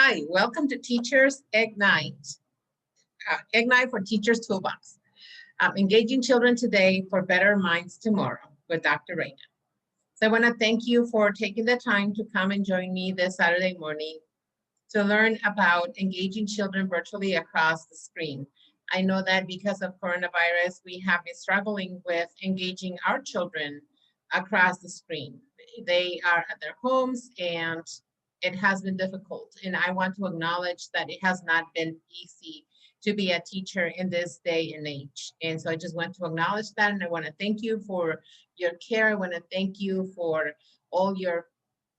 Hi, welcome to Teachers Ignite. Ignite for Teachers Toolbox. Engaging children today for better minds tomorrow with Dr. Reyna. So I want to thank you for taking the time to come and join me this Saturday morning to learn about engaging children virtually across the screen. I know that because of coronavirus, we have been struggling with engaging our children across the screen. They are at their homes and it has been difficult. And I want to acknowledge that it has not been easy to be a teacher in this day and age. And so I just want to acknowledge that. And I want to thank you for your care. I want to thank you for all your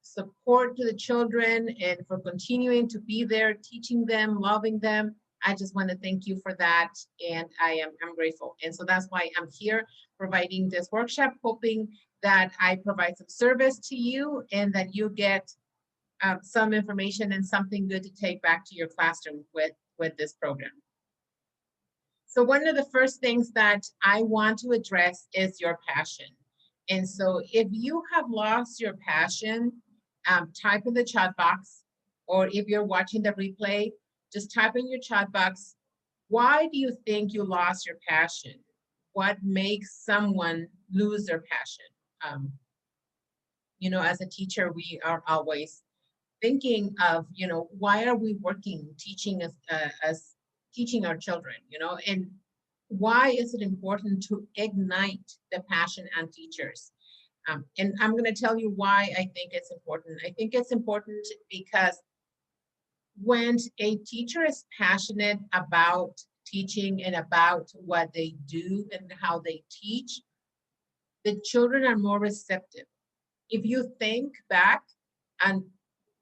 support to the children and for continuing to be there, teaching them, loving them. I just want to thank you for that. And I'm grateful. And so that's why I'm here providing this workshop, hoping that I provide some service to you and that you get some information and something good to take back to your classroom with this program. So one of the first things that I want to address is your passion. And so if you have lost your passion, type in the chat box, or if you're watching the replay, just type in your chat box, why do you think you lost your passion? What makes someone lose their passion? You know, as a teacher, we are always thinking of, you know, why are we working, teaching as teaching our children, you know, and why is it important to ignite the passion on teachers? And I'm going to tell you why I think it's important. I think it's important because when a teacher is passionate about teaching and about what they do and how they teach, the children are more receptive. If you think back and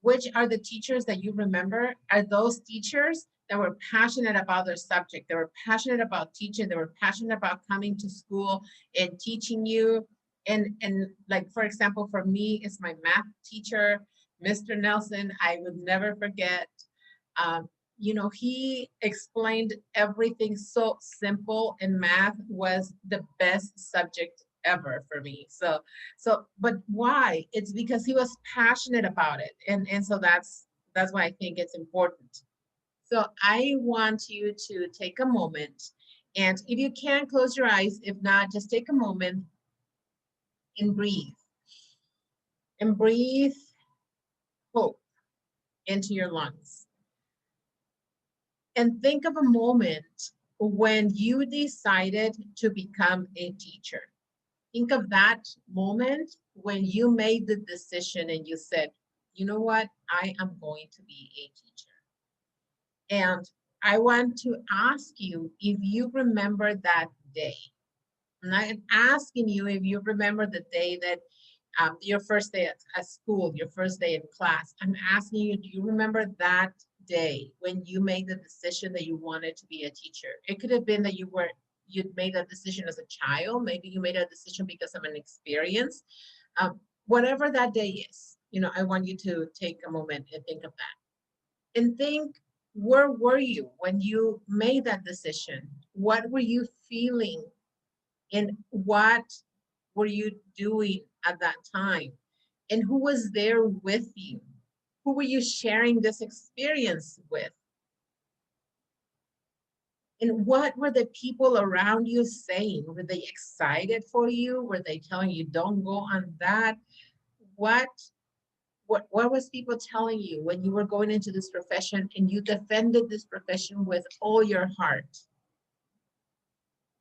which are the teachers that you remember, are those teachers that were passionate about their subject. They were passionate about teaching. They were passionate about coming to school and teaching you. And like, for example, for me, it's my math teacher, Mr. Nelson. I would never forget. You know, he explained everything so simple, and math was the best subject ever for me. But why? It's because he was passionate about it. And so that's why I think it's important. So I want you to take a moment, and if you can, close your eyes. If not, just take a moment and breathe. And breathe hope into your lungs. And think of a moment when you decided to become a teacher. Think of that moment when you made the decision and you said, you know what, I am going to be a teacher. And I want to ask you if you remember that day. And I'm asking you if you remember the day that your first day at school, your first day in class. I'm asking you, do you remember that day when you made the decision that you wanted to be a teacher? It could have been that you'd made a decision as a child. Maybe you made a decision because of an experience. Whatever that day is, you know, I want you to take a moment and think of that. And think, where were you when you made that decision? What were you feeling? And what were you doing at that time? And who was there with you? Who were you sharing this experience with? And what were the people around you saying? Were they excited for you? Were they telling you, don't go on that? What was people telling you when you were going into this profession and you defended this profession with all your heart?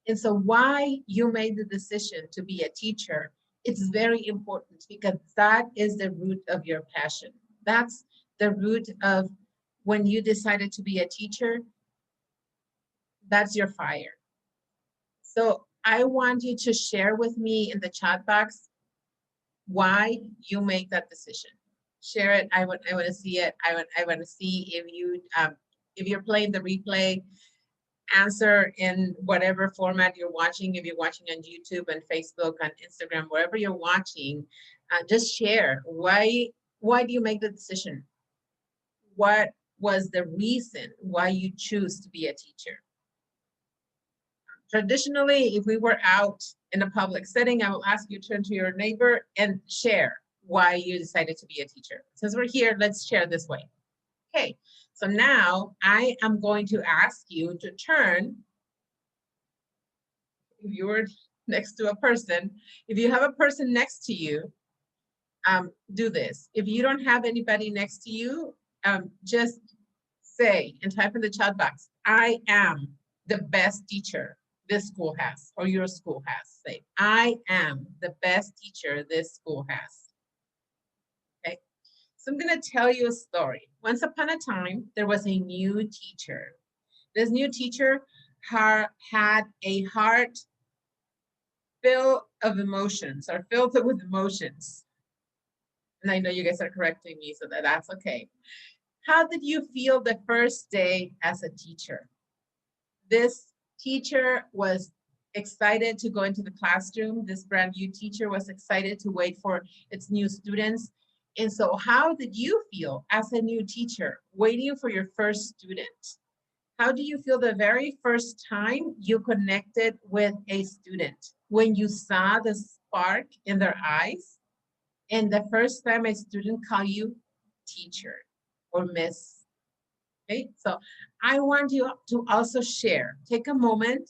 And so why you made the decision to be a teacher, it's very important because that is the root of your passion. That's the root of when you decided to be a teacher, that's your fire. So I want you to share with me in the chat box why you make that decision. Share it. I want to see it. I want to see if you're playing the replay. Answer in whatever format you're watching. If you're watching on YouTube and Facebook, on Instagram, wherever you're watching, just share. Why do you make the decision? What was the reason why you choose to be a teacher? Traditionally, if we were out in a public setting, I will ask you to turn to your neighbor and share why you decided to be a teacher. Since we're here, let's share this way. Okay, so now I am going to ask you to turn, if you're next to a person, if you have a person next to you, do this. If you don't have anybody next to you, just say and type in the chat box, I am the best teacher this school has, or your school has. Say, I am the best teacher this school has. Okay, so I'm gonna tell you a story. Once upon a time, there was a new teacher. This new teacher had a heart filled of emotions, or filled with emotions. And I know you guys are correcting me, so that's okay. How did you feel the first day as a teacher? This teacher was excited to go into the classroom. This brand new teacher was excited to wait for its new students. And so how did you feel as a new teacher waiting for your first student? How do you feel the very first time you connected with a student? When you saw the spark in their eyes, and the first time a student called you teacher or miss. Okay, so I want you to also share. Take a moment,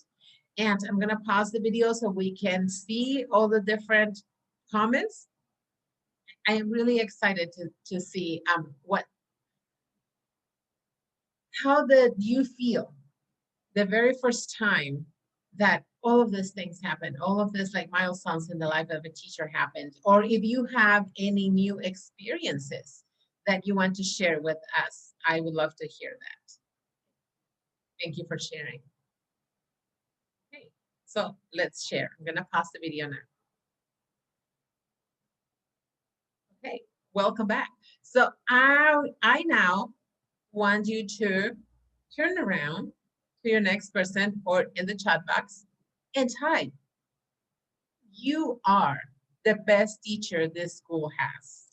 and I'm gonna pause the video so we can see all the different comments. I am really excited to see how did you feel the very first time that all of these things happened, all of this like milestones in the life of a teacher happened, or if you have any new experiences that you want to share with us, I would love to hear that. Thank you for sharing. Okay, so let's share. I'm gonna pause the video now. Okay, welcome back. So I now want you to turn around to your next person or in the chat box and type, you are the best teacher this school has.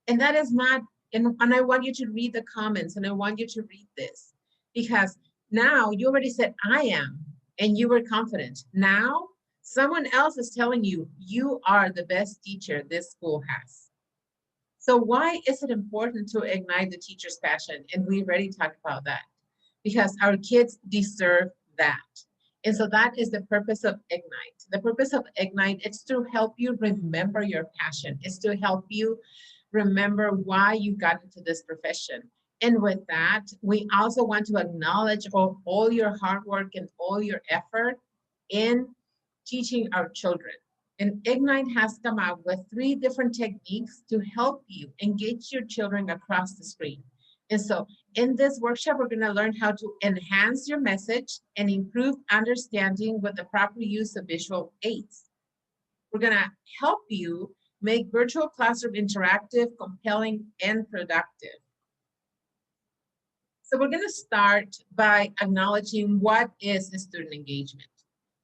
And that is not, and I want you to read the comments, and I want you to read this, because now you already said I am, and you were confident. Now someone else is telling you, you are the best teacher this school has. So why is it important to ignite the teacher's passion? And we already talked about that, because our kids deserve that. And so that is the purpose of Ignite. The purpose of Ignite is to help you remember your passion. It's to help you remember why you got into this profession. And with that, we also want to acknowledge all your hard work and all your effort in teaching our children. And Ignite has come out with 3 different techniques to help you engage your children across the screen. And so in this workshop, we're going to learn how to enhance your message and improve understanding with the proper use of visual aids. We're going to help you make virtual classroom interactive, compelling, and productive. So we're going to start by acknowledging what is student engagement.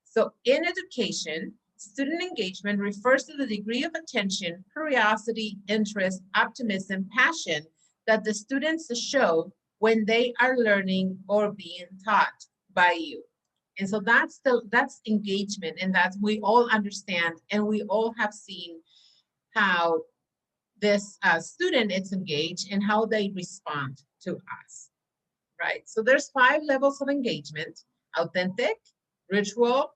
So in education, student engagement refers to the degree of attention, curiosity, interest, optimism, passion that the students show when they are learning or being taught by you. And so that's engagement, and that's, we all understand, and we all have seen how this student is engaged and how they respond to us, right? So there's 5 levels of engagement: authentic, ritual,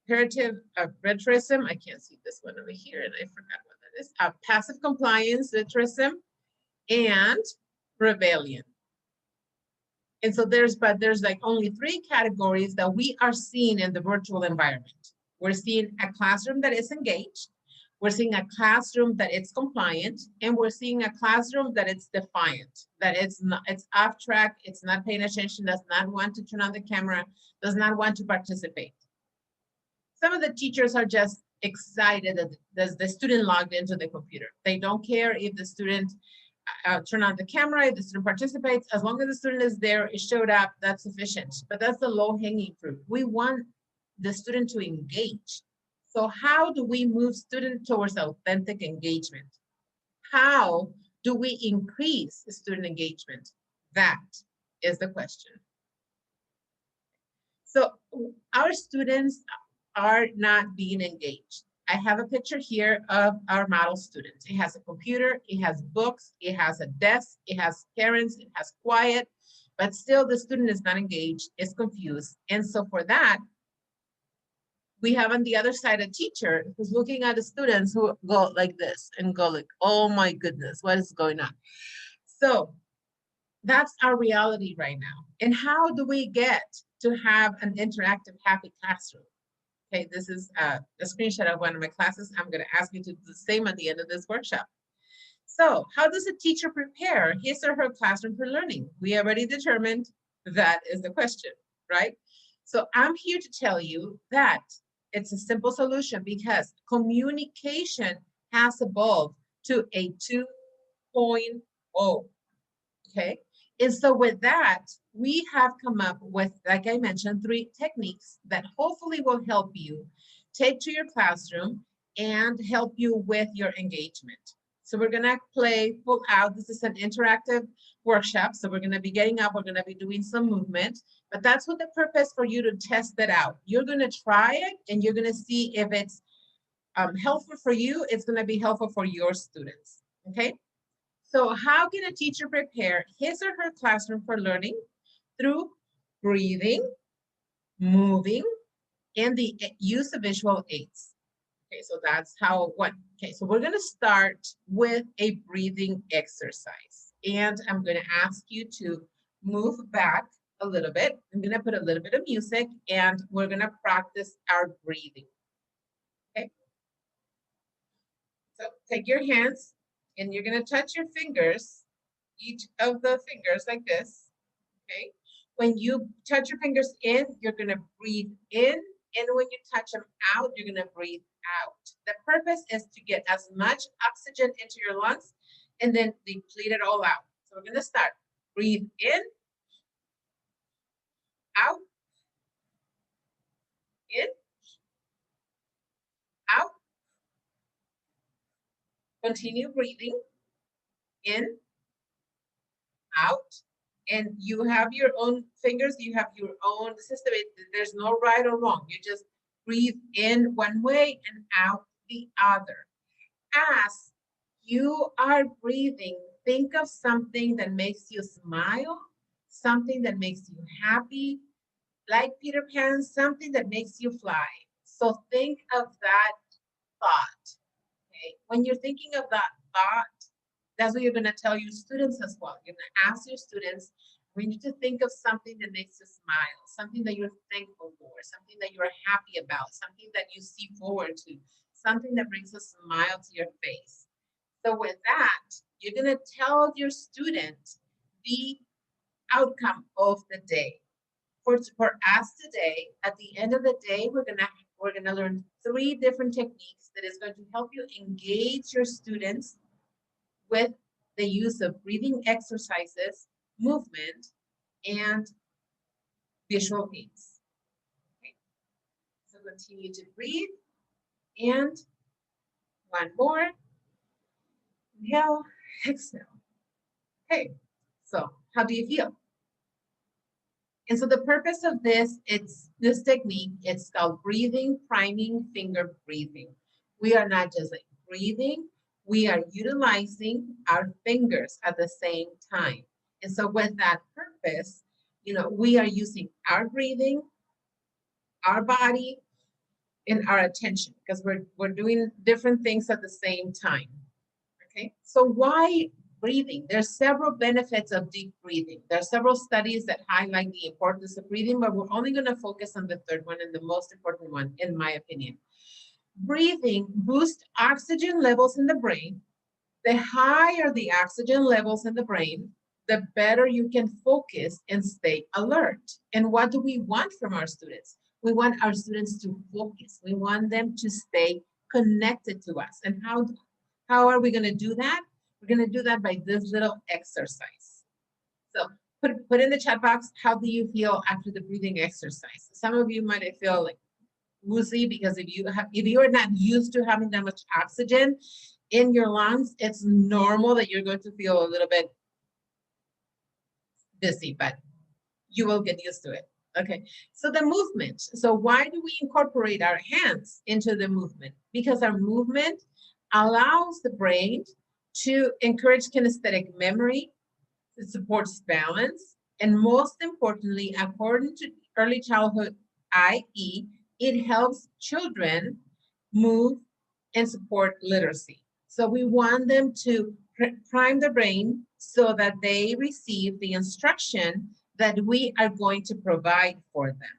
imperative, rhetoricism. I can't see this one over here, and I forgot what that is. Passive compliance, rhetoricism, and rebellion. And so there's like only 3 categories that we are seeing in the virtual environment. We're seeing a classroom that is engaged, we're seeing a classroom that it's compliant, and we're seeing a classroom that it's defiant, that it's off track, it's not paying attention, does not want to turn on the camera, does not want to participate. Some of the teachers are just excited that the student logged into the computer. They don't care if the student turn on the camera, if the student participates. As long as the student is there, it showed up, that's sufficient. But that's the low-hanging fruit. We want the student to engage. So how do we move students towards authentic engagement? How do we increase student engagement? That is the question. So our students are not being engaged. I have a picture here of our model student. It has a computer, it has books, it has a desk, it has parents, it has quiet, but still the student is not engaged, is confused. And so for that, we have on the other side a teacher who's looking at the students who go like this and go like, oh my goodness, what is going on? So that's our reality right now. And how do we get to have an interactive, happy classroom? Okay, this is a screenshot of one of my classes. I'm going to ask you to do the same at the end of this workshop. So how does a teacher prepare his or her classroom for learning? We already determined that is the question, right? So I'm here to tell you that it's a simple solution because communication has evolved to a 2.0, okay? And so with that, we have come up with, like I mentioned, 3 techniques that hopefully will help you take to your classroom and help you with your engagement. So we're gonna play full out. This is an interactive workshop. So we're gonna be getting up, we're gonna be doing some movement, but that's what the purpose for you to test it out. You're gonna try it and you're gonna see if it's helpful for you, it's gonna be helpful for your students, okay? So how can a teacher prepare his or her classroom for learning? Through breathing, moving, and the use of visual aids. Okay, so that's how, okay, so we're gonna start with a breathing exercise. And I'm gonna ask you to move back a little bit. I'm gonna put a little bit of music and we're gonna practice our breathing, okay? So take your hands and you're gonna touch your fingers, each of the fingers like this, okay? When you touch your fingers in, you're gonna breathe in, and when you touch them out, you're gonna breathe out. The purpose is to get as much oxygen into your lungs and then deplete it all out. So we're gonna start. Breathe in, out, in, out. Continue breathing in, out. And you have your own fingers, you have your own system. There's no right or wrong. You just breathe in one way and out the other. As you are breathing, think of something that makes you smile, something that makes you happy, like Peter Pan, something that makes you fly. So think of that thought, okay? When you're thinking of that thought, that's what you're gonna tell your students as well. You're gonna ask your students, we need to think of something that makes you smile, something that you're thankful for, something that you're happy about, something that you see forward to, something that brings a smile to your face. So with that, you're gonna tell your student the outcome of the day. For us today, at the end of the day, we're gonna learn 3 different techniques that is going to help you engage your students with the use of breathing exercises, movement, and visual aids. Okay. So continue to breathe, and one more. Inhale, exhale. Okay, so how do you feel? And so the purpose of this, this technique, it's called breathing, priming, finger breathing. We are not just like breathing, we are utilizing our fingers at the same time. And so with that purpose, you know, we are using our breathing, our body, and our attention, because we're doing different things at the same time. Okay, so why breathing? There's several benefits of deep breathing. There are several studies that highlight the importance of breathing, but we're only going to focus on the third one and the most important one, in my opinion. Breathing boosts oxygen levels in the brain. The higher the oxygen levels in the brain, the better you can focus and stay alert. And what do we want from our students? We want our students to focus. We want them to stay connected to us. And how are we going to do that? We're going to do that by this little exercise. So put in the chat box, how do you feel after the breathing exercise? Some of you might feel like woozy, because if you are not used to having that much oxygen in your lungs, it's normal that you're going to feel a little bit dizzy, but you will get used to it. Okay, so the movement. So why do we incorporate our hands into the movement? Because our movement allows the brain to encourage kinesthetic memory, it supports balance, and most importantly, according to early childhood IE, it helps children move and support literacy. So we want them to prime the brain so that they receive the instruction that we are going to provide for them.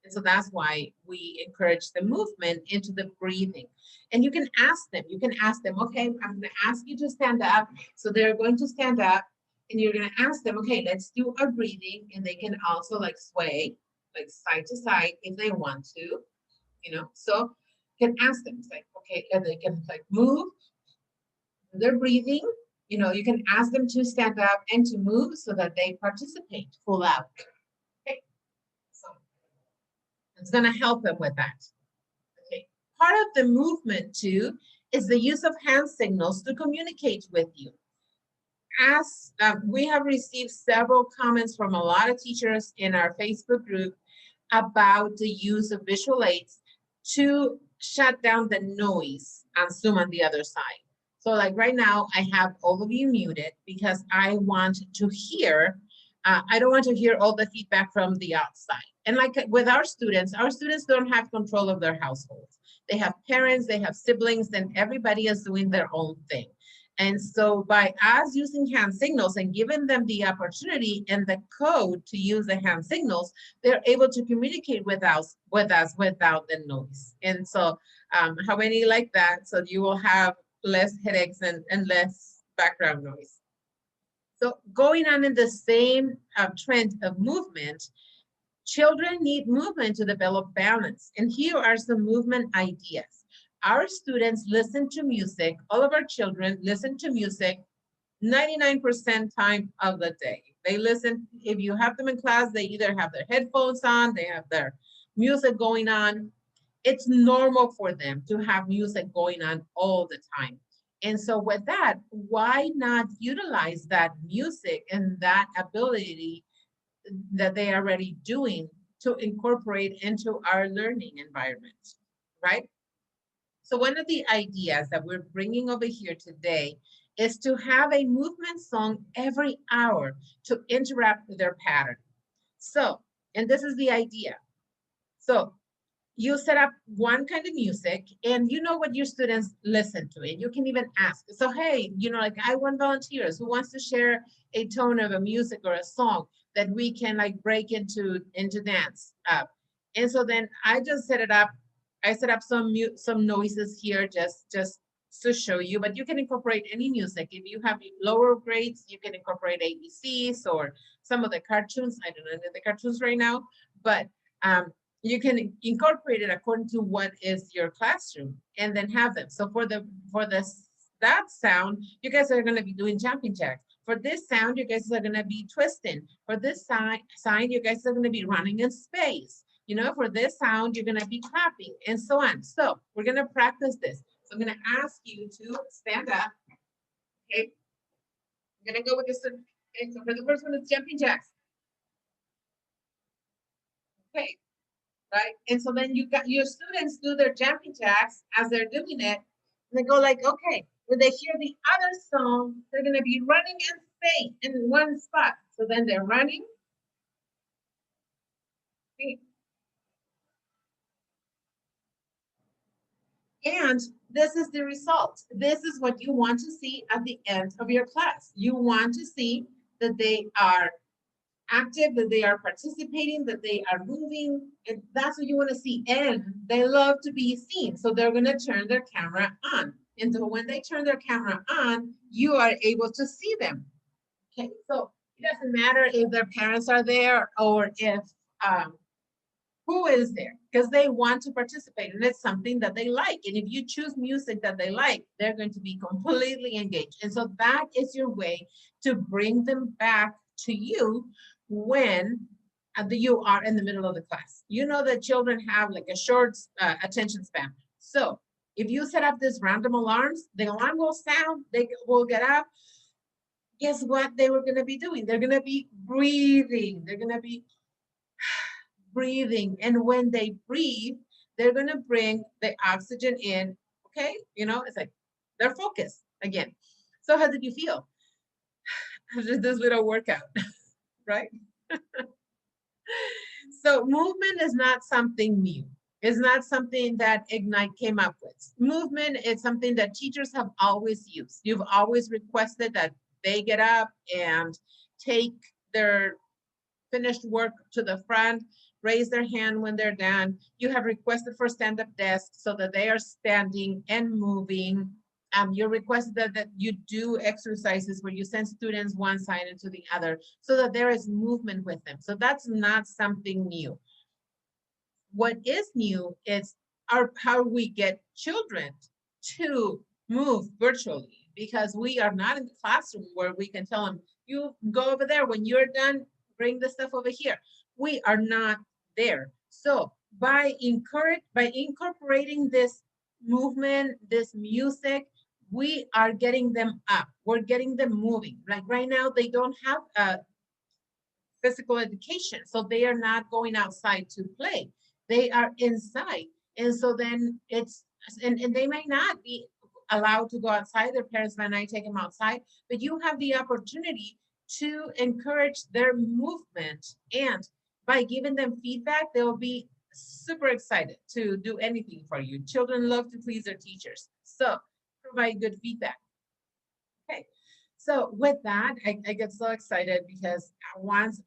And so that's why we encourage the movement into the breathing. And you can ask them, okay, I'm going to ask you to stand up. So they're going to stand up and you're going to ask them, okay, let's do our breathing. And they can also like sway, like side to side if they want to, So you can ask them, it's like, okay, and they can like move their breathing. You can ask them to stand up and to move so that they participate full out. Okay, so it's going to help them with that. Okay. Part of the movement too is the use of hand signals to communicate with you. As we have received several comments from a lot of teachers in our Facebook group about the use of visual aids to shut down the noise on Zoom on the other side. So like right now, I have all of you muted because I want to hear, I don't want to hear all the feedback from the outside. And like with our students don't have control of their households. They have parents, they have siblings, and everybody is doing their own thing. And so by us using hand signals and giving them the opportunity and the code to use the hand signals, they're able to communicate with us without the noise. And so how many like that? So you will have less headaches and less background noise. So going on in the same trend of movement, children need movement to develop balance. And here are some movement ideas. Our students listen to music. All of our children listen to music 99% time of the day. They listen, if you have them in class, they either have their headphones on, they have their music going on. It's normal for them to have music going on all the time. And so with that, why not utilize that music and that ability that they are already doing to incorporate into our learning environment, right? So one of the ideas that we're bringing over here today is to have a movement song every hour to interrupt their pattern. So, and this is the idea. So you set up one kind of music and you know what your students listen to, and you can even ask. So, hey, like I want volunteers who wants to share a tone of a music or a song that we can like break into dance. And so then I just set it up. I set up some noises here just to show you, but you can incorporate any music. If you have lower grades, you can incorporate ABCs or some of the cartoons. I don't know the cartoons right now, but you can incorporate it according to what is your classroom and then have them. So for that sound, you guys are going to be doing jumping jacks. For this sound, you guys are going to be twisting. For this sign, you guys are going to be running in space. For this sound, you're going to be clapping and so on. So we're going to practice this. So I'm going to ask you to stand up. Okay. I'm going to go with this. Okay. So for the first one, it's jumping jacks. Okay. Right? And so then you got your students do their jumping jacks as they're doing it. And they go like, okay, when they hear the other song, they're going to be running in space in one spot. So then they're running. And this is the result. This is what you want to see at the end of your class. You want to see that they are active, that they are participating, that they are moving, and that's what you want to see. And they love to be seen, so they're going to turn their camera on. And so when they turn their camera on, you are able to see them. Okay, so it doesn't matter if their parents are there or if who is there, because they want to participate and it's something that they like. And if you choose music that they like, they're going to be completely engaged. And so that is your way to bring them back to you when you are in the middle of the class. You know that children have like a short attention span. So if you set up this random alarms, the alarm will sound, they will get up. Guess what they were going to be doing? They're going to be breathing. They're going to be breathing. And when they breathe, they're going to bring the oxygen in. Okay. You know, it's like they're focused again. So how did you feel after this little workout? Right? So movement is not something new. It's not something that Ignite came up with. Movement is something that teachers have always used. You've always requested that they get up and take their finished work to the front, raise their hand when they're done. You have requested for stand-up desks so that they are standing and moving. You requested that you do exercises where you send students one side into the other so that there is movement with them. So that's not something new. What is new is how we get children to move virtually, because we are not in the classroom where we can tell them, you go over there, when you're done, bring the stuff over here. We are not there. So by incorporating this movement, this music, we are getting them up. We're getting them moving. Like right now, they don't have a physical education, so they are not going outside to play. They are inside. And so then and they may not be allowed to go outside. Their parents might not take them outside, but you have the opportunity to encourage their movement. And by giving them feedback, they'll be super excited to do anything for you. Children love to please their teachers. So provide good feedback. Okay. So with that, I get so excited because once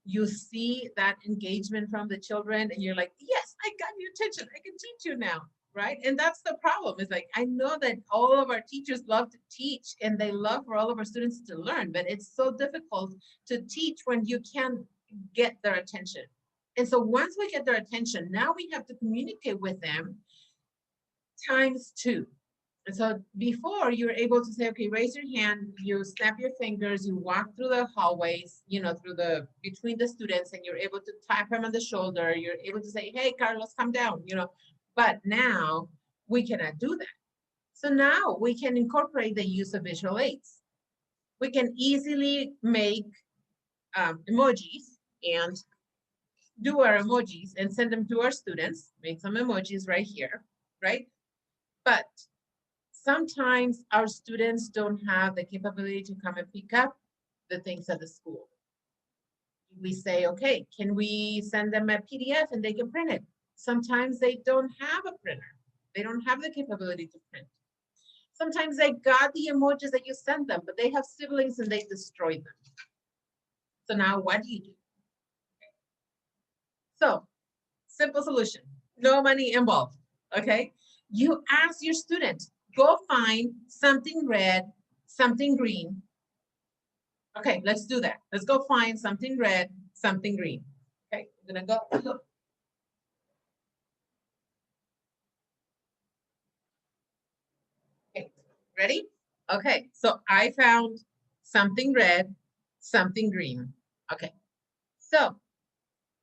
you see that engagement from the children and you're like, yes, I got your attention. I can teach you now, right? And that's the problem. It's like, I know that all of our teachers love to teach and they love for all of our students to learn, but it's so difficult to teach when you can't get their attention. And so once we get their attention, now we have to communicate with them times two. And so before, you were able to say, okay, raise your hand, you snap your fingers, you walk through the hallways, between the students, and you're able to tap them on the shoulder. You're able to say, hey, Carlos, come down, But now we cannot do that. So now we can incorporate the use of visual aids. We can easily make emojis and do our emojis and send them to our students, make some emojis right here, right? But sometimes our students don't have the capability to come and pick up the things at the school. We say, okay, can we send them a PDF and they can print it? Sometimes they don't have a printer. They don't have the capability to print. Sometimes they got the emojis that you send them, but they have siblings and they destroyed them. So now what do you do? So simple solution, no money involved, okay? You ask your student, go find something red, something green. Okay, let's do that. Let's go find something red, something green. Okay, I'm gonna go look. Okay, ready? Okay, so I found something red, something green. Okay, so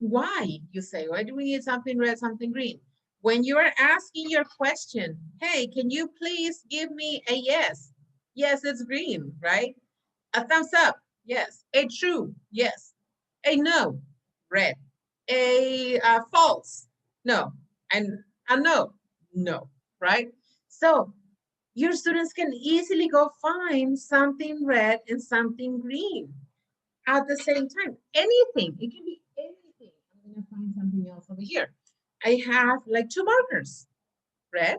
why, you say, why do we need something red, something green? When you are asking your question, hey, can you please give me a yes? Yes, it's green, right? A thumbs up, yes. A true, yes. A no, red. A false, no. And a no, no, right? So your students can easily go find something red and something green at the same time. Anything, it can be anything. I'm gonna find something else over here. I have like two markers, red,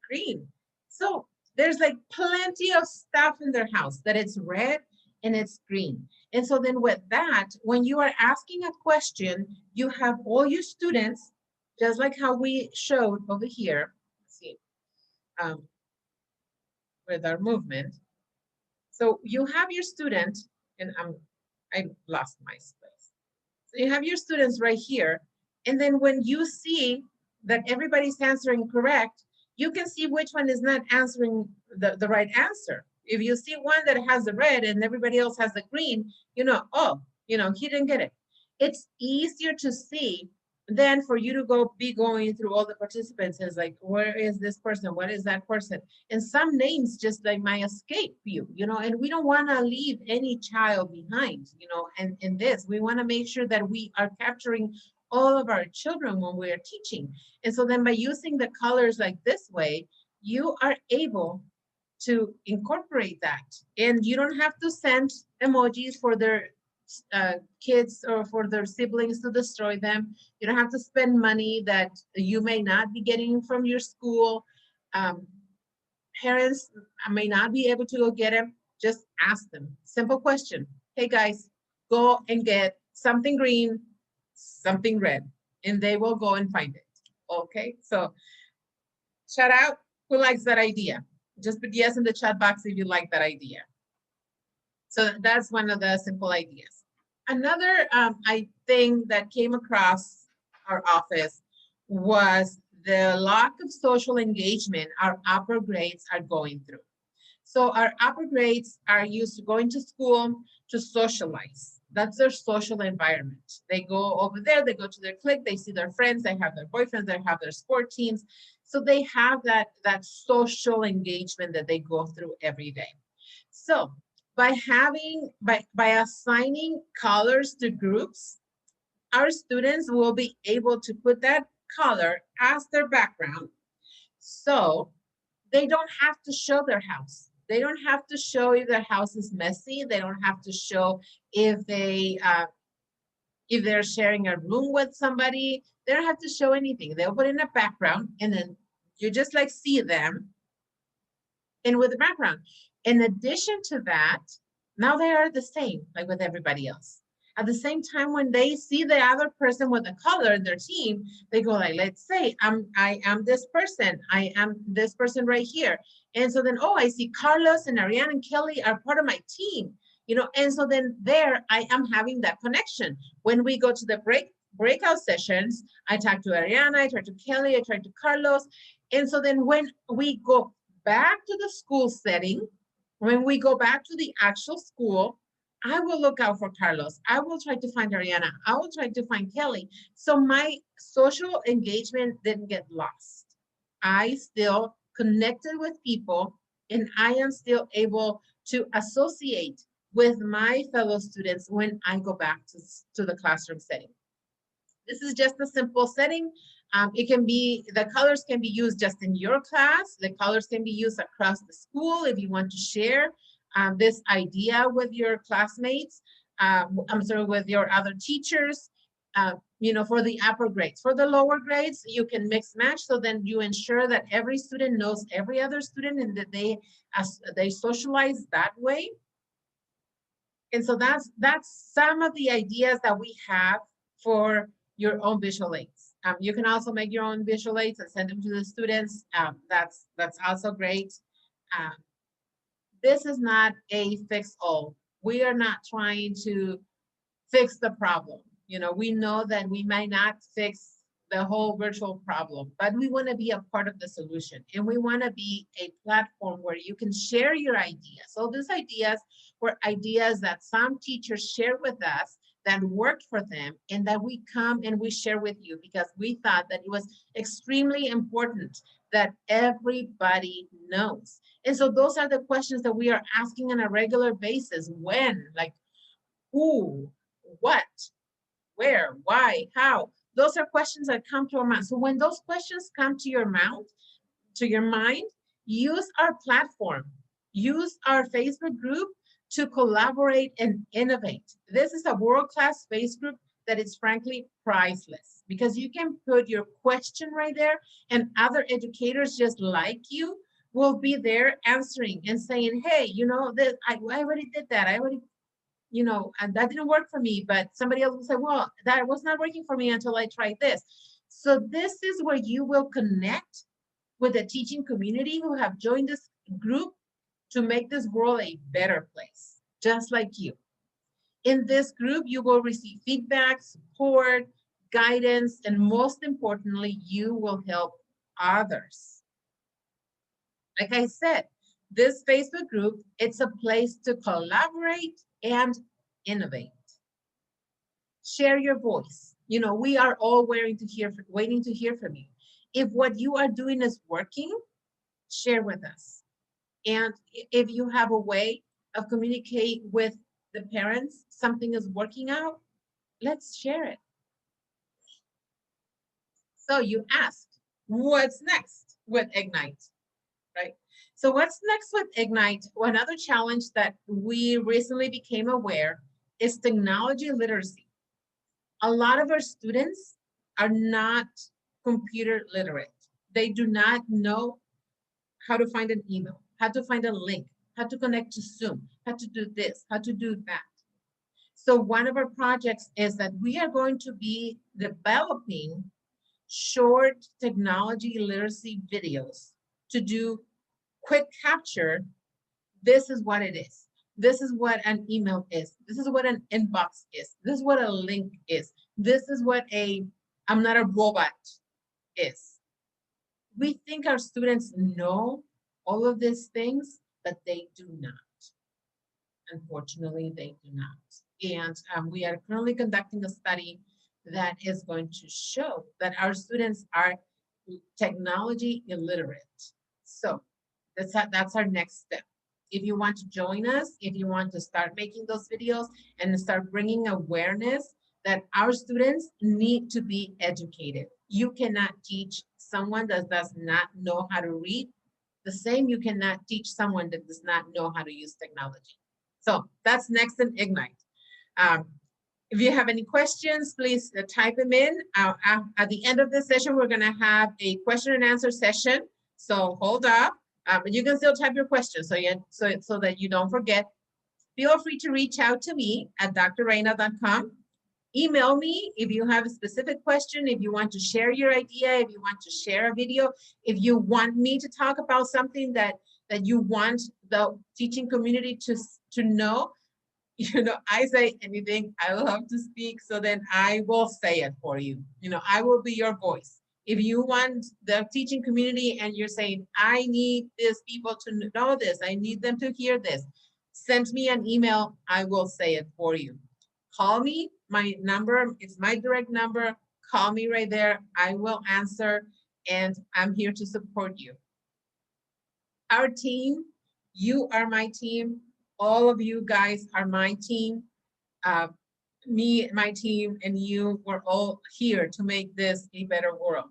green. So there's like plenty of stuff in their house that it's red and it's green. And so then with that, when you are asking a question, you have all your students, just like how we showed over here, let's see, with our movement. So you have your student, and I lost my space. So you have your students right here. And then when you see that everybody's answering correct, you can see which one is not answering the right answer. If you see one that has the red and everybody else has the green, oh, he didn't get it. It's easier to see than for you to be going through all the participants as like, where is this person? What is that person? And some names just like might escape you, and we don't want to leave any child behind, and in this, we want to make sure that we are capturing all of our children when we are teaching. And so then by using the colors like this way, you are able to incorporate that. And you don't have to send emojis for their kids or for their siblings to destroy them. You don't have to spend money that you may not be getting from your school. Um, Parents may not be able to go get them. Just ask them. Simple question. Hey guys, go and get something green, something red, and they will go and find it. Okay, so shout out who likes that idea. Just put yes in the chat box if you like that idea. So that's one of the simple ideas. Another thing that came across our office was the lack of social engagement our upper grades are going through. So our upper grades are used to going to school to socialize. That's their social environment. They go over there, they go to their clique, they see their friends, they have their boyfriends, they have their sport teams. So they have that social engagement that they go through every day. So by assigning colors to groups, our students will be able to put that color as their background. So they don't have to show their house. They don't have to show if their house is messy. They don't have to show if they're sharing a room with somebody. They don't have to show anything. They'll put in a background, and then you just like see them in with the background. In addition to that, now they are the same, like with everybody else. At the same time, when they see the other person with a color in their team, they go like, let's say I am this person. I am this person right here. And so then, oh, I see Carlos and Ariane and Kelly are part of my team, you know, and so then there I am having that connection. When we go to the breakout sessions, I talk to Ariana, I talk to Kelly, I talk to Carlos. And so then when we go back to the school setting, when we go back to the actual school, I will look out for Carlos. I will try to find Ariana. I will try to find Kelly. So my social engagement didn't get lost. I still connected with people, and I am still able to associate with my fellow students when I go back to the classroom setting. This is just a simple setting. It can be, the colors can be used just in your class. The colors can be used across the school if you want to share this idea with your classmates. I'm sorry, with your other teachers, you know, for the upper grades. For the lower grades, you can mix match, so then you ensure that every student knows every other student and that they socialize that way. And so that's some of the ideas that we have for your own visual aids. You can also make your own visual aids and send them to the students. That's also great. Um, this is not a fix all. We are not trying to fix the problem. You know, we know that we might not fix the whole virtual problem, but we want to be a part of the solution, and we want to be a platform where you can share your ideas. So these ideas were ideas that some teachers shared with us that worked for them, and that we come and we share with you because we thought that it was extremely important that everybody knows. And so those are the questions that we are asking on a regular basis. When, like, who, what, where, why, how? Those are questions that come to our mind. So when those questions come to your mouth, to your mind, use our platform, use our Facebook group to collaborate and innovate. This is a world-class space group that is frankly priceless, because you can put your question right there, and other educators just like you will be there answering and saying, hey, you know, this, I already did that. I already, you know, and that didn't work for me, but somebody else will say, well, that was not working for me until I tried this. So this is where you will connect with the teaching community who have joined this group to make this world a better place, just like you. In this group, you will receive feedback, support, guidance, and most importantly, you will help others. Like I said, this Facebook group, it's a place to collaborate and innovate. Share your voice. You know, we are all waiting to hear from you. If what you are doing is working, share with us. And if you have a way of communicate with the parents, something is working out, let's share it. So you asked, what's next with Ignite, right? So what's next with Ignite? Well, another challenge that we recently became aware is technology literacy. A lot of our students are not computer literate. They do not know how to find an email, how to find a link, how to connect to Zoom, how to do this, how to do that. So one of our projects is that we are going to be developing short technology literacy videos to do quick capture. This is what it is. This is what an email is. This is what an inbox is. This is what a link is. This is what a I'm not a robot is. We think our students know all of these things, but they do not. Unfortunately, they do not. And we are currently conducting a study that is going to show that our students are technology illiterate. So that's our next step. If you want to join us, if you want to start making those videos and start bringing awareness that our students need to be educated. You cannot teach someone that does not know how to read. The same, you cannot teach someone that does not know how to use technology. So that's next in Ignite. Um, if you have any questions, please type them in. At the end of this session, we're gonna have a question and answer session. So hold up, but you can still type your questions so that you don't forget. Feel free to reach out to me at drreyna.com. Email me if you have a specific question, if you want to share your idea, if you want to share a video, if you want me to talk about something that you want the teaching community to know. I say anything. I love to speak, so then I will say it for you. I will be your voice. If you want the teaching community and you're saying, I need these people to know this, I need them to hear this, send me an email. I will say it for you. Call me. My number is my direct number. Call me right there. I will answer, and I'm here to support you. Our team, you are my team. All of you guys are my team. Me, my team, and you, we're all here to make this a better world.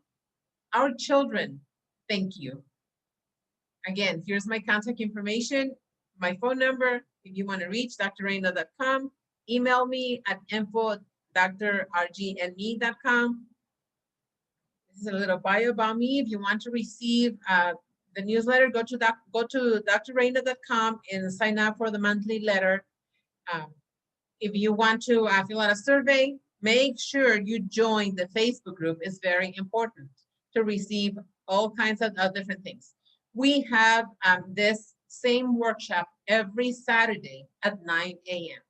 Our children, thank you. Again, here's my contact information, my phone number. If you want to reach drreyna.com, email me at info.drrgnme.com. This is a little bio about me. If you want to receive the newsletter, go to drreyna.com and sign up for the monthly letter. If you want to fill out a survey, make sure you join the Facebook group. It's very important to receive all kinds of different things. We have this same workshop every Saturday at 9 a.m.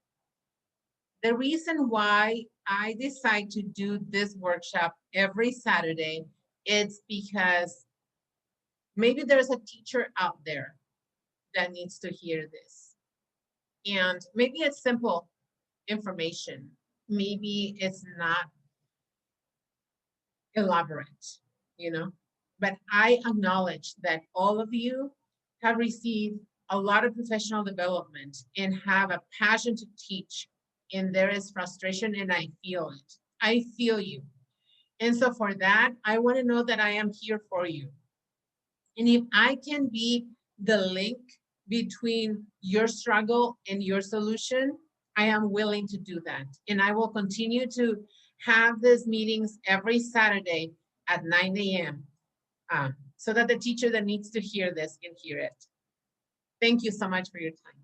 The reason why I decide to do this workshop every Saturday, it's because maybe there's a teacher out there that needs to hear this. And maybe it's simple information. Maybe it's not elaborate, but I acknowledge that all of you have received a lot of professional development and have a passion to teach. And there is frustration, and I feel it. I feel you. And so for that, I want to know that I am here for you. And if I can be the link between your struggle and your solution, I am willing to do that. And I will continue to have these meetings every Saturday at 9 a.m. So that the teacher that needs to hear this can hear it. Thank you so much for your time.